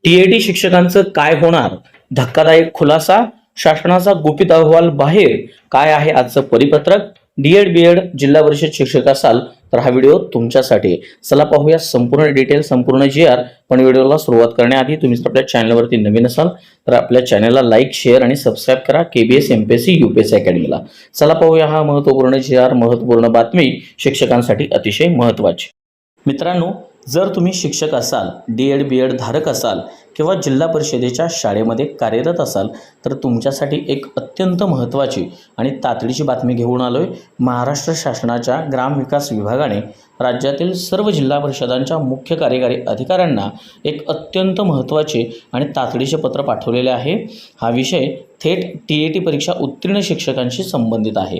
TAT शिक्षकांचं काय होणार? धक्कादायक खुलासा, शासनाचा गुपित अहवाल बाहेर. काय आहे आजचं परिपत्रक? डीएड बीएड जिल्हा परिषद शिक्षक असाल तर हा व्हिडिओ तुमच्यासाठी आहे. चला पाहूया संपूर्ण डिटेल, संपूर्ण GR. पण व्हिडिओला सुरुवात करण्याआधी तुम्ही जर आपल्या चॅनलवरती नवीन असाल तर आपल्या चॅनलला लाईक, शेअर आणि सबस्क्राईब करा KBS MPSC UPSC अकॅडमीला. चला पाहूया हा महत्त्वपूर्ण GR, महत्त्वपूर्ण बातमी, शिक्षकांसाठी अतिशय महत्त्वाची. मित्रांनो, जर तुम्ही शिक्षक असाल, डीएड बीएड धारक असाल किंवा जिल्हा परिषदेच्या शाळेमध्ये कार्यरत असाल तर तुमच्यासाठी एक अत्यंत महत्त्वाची आणि तातडीची बातमी घेऊन आलोय. महाराष्ट्र शासनाच्या ग्रामविकास विभागाने राज्यातील सर्व जिल्हा परिषदांच्या मुख्य कार्यकारी अधिकाऱ्यांना एक अत्यंत महत्त्वाचे आणि तातडीचे पत्र पाठवलेले आहे. हा विषय थेट TET परीक्षा उत्तीर्ण शिक्षकांशी संबंधित आहे.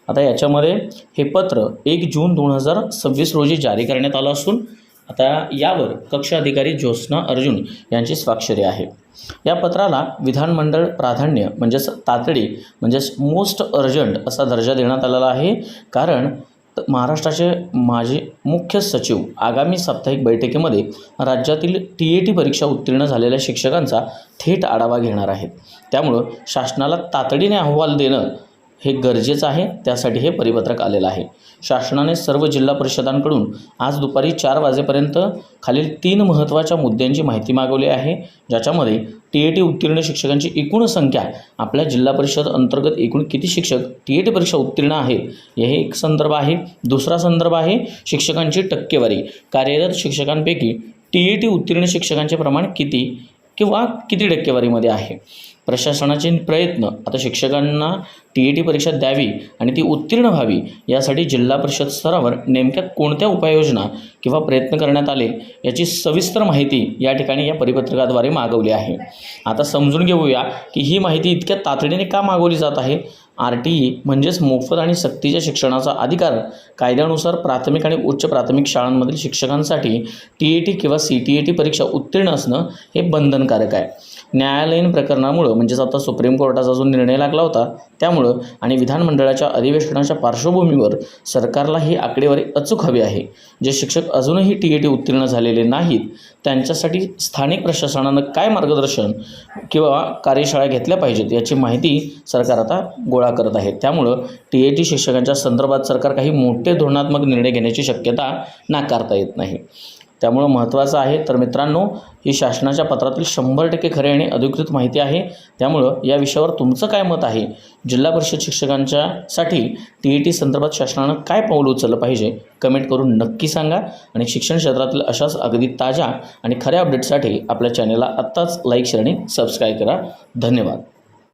आता याच्यामध्ये हे पत्र 1 जून 2026 रोजी जारी करण्यात आलं असून आता यावर कक्ष अधिकारी ज्योत्स्ना अर्जुन यांची स्वाक्षरी आहे. या पत्राला विधानमंडळ प्राधान्य म्हणजेच तातडी म्हणजेच मोस्ट अर्जंट असा दर्जा देण्यात आलेला आहे. कारण महाराष्ट्राचे माजी मुख्य सचिव आगामी साप्ताहिक बैठकीमध्ये राज्यातील TET परीक्षा उत्तीर्ण झालेल्या शिक्षकांचा थेट आढावा घेणार आहेत. त्यामुळं शासनाला तातडीने अहवाल देणं हे गरजेचं आहे. त्यासाठी हे परिपत्रक आलेलं आहे. शासनाने सर्व जिल्हा परिषदांकडून आज दुपारी 4 वाजेपर्यंत खालील 3 महत्त्वाच्या मुद्द्यांची माहिती मागवली आहे. ज्याच्यामध्ये TET उत्तीर्ण शिक्षकांची एकूण संख्या, आपल्या जिल्हा परिषद अंतर्गत एकूण किती शिक्षक TET परीक्षा उत्तीर्ण आहेत हे एक संदर्भ आहे. दुसरा संदर्भ आहे शिक्षकांची टक्केवारी. कार्यरत शिक्षकांपैकी TET उत्तीर्ण शिक्षकांचे प्रमाण किती किंवा किती टक्केवारीमध्ये आहे. प्रशासनाचे प्रयत्न, आता शिक्षकांना TET परीक्षा द्यावी आणि ती उत्तीर्ण व्हावी यासाठी जिल्हा परिषद स्तरावर नेमक्या कोणत्या उपाययोजना किंवा प्रयत्न करण्यात आले याची सविस्तर माहिती या ठिकाणी या परिपत्रकाद्वारे मागवली आहे. आता समजून घेऊया की ही माहिती इतक्या तातडीने का मागवली जात आहे. RTE म्हणजेच मोफत आणि सक्तीच्या शिक्षणाचा अधिकार कायद्यानुसार प्राथमिक आणि उच्च प्राथमिक शाळांमधील शिक्षकांसाठी TET किंवा CTET परीक्षा उत्तीर्ण असणं हे बंधनकारक आहे. न्यायालयीन प्रकरणामुळं म्हणजेच आता सुप्रीम कोर्टाचा जो निर्णय लागला होता त्यामुळं आणि विधानमंडळाच्या अधिवेशनाच्या पार्श्वभूमीवर सरकारला ही आकडेवारी अचूक हवी आहे. जे शिक्षक अजूनही TET उत्तीर्ण झालेले नाहीत त्यांच्यासाठी स्थानिक प्रशासनानं काय मार्गदर्शन किंवा कार्यशाळा घेतल्या पाहिजेत याची माहिती सरकार आता गोळा करत आहे. त्यामुळं TET शिक्षकांच्या संदर्भात सरकार काही मोठे धोरणात्मक निर्णय घेण्याची शक्यता नाकारता येत नाही. त्यामुळं महत्त्वाचं आहे. तर मित्रांनो, ही शासनाच्या पत्रातील 100% खरी आणि अधिकृत माहिती आहे. त्यामुळं या विषयावर तुमचं काय मत आहे? जिल्हा परिषद शिक्षकांच्यासाठी TET संदर्भात शासनानं काय पाऊल उचललं पाहिजे कमेंट करून नक्की सांगा. आणि शिक्षण क्षेत्रातील अशाच अगदी ताज्या आणि खऱ्या अपडेट्ससाठी आपल्या चॅनलला आत्ताच लाईक, शेअर आणि सबस्क्राईब करा. धन्यवाद.